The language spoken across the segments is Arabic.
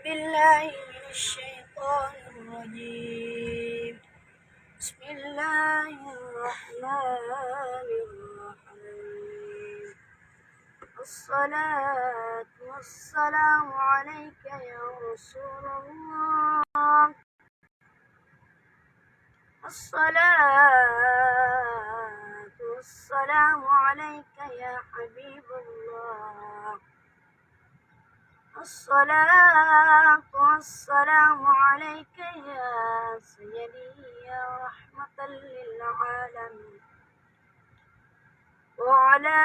بالله من الشيطان الرجيم. بسم الله الرحمن الرحيم. الصلاة والسلام عليك يا رسول الله. الصلاة والسلام عليك يا حبيب الله. الصلاة والسلام عليك يا سيدي يا رحمة للعالمين، وعلى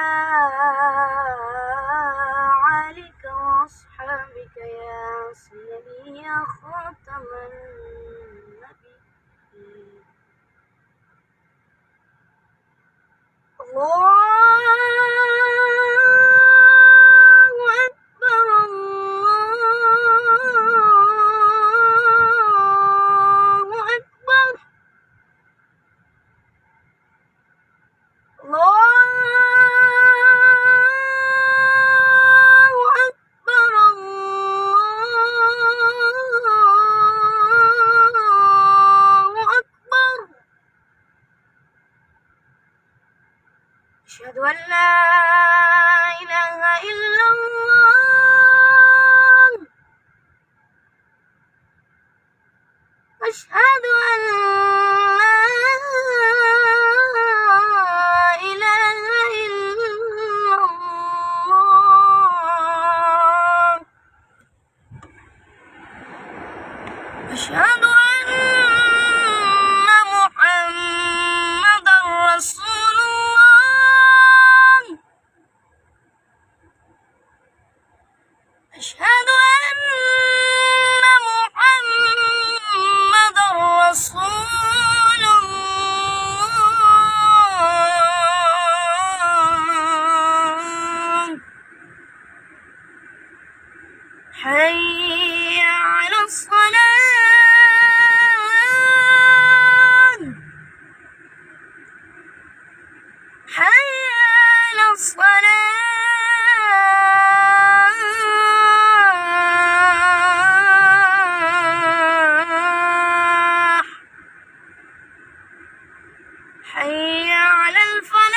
آلك وأصحابك يا سيدي يا خاتم النبيين. الله أكبر الله أكبر. الله أكبر الله أكبر. أشهد أن لا إله إلا الله. أشهد أن لا إله إلا الله. أشهد أن محمدا رسول الله. أشهد أن محمدا رسول الله. حي على الصلاة. حي على الصلاة. حي على الفلاح.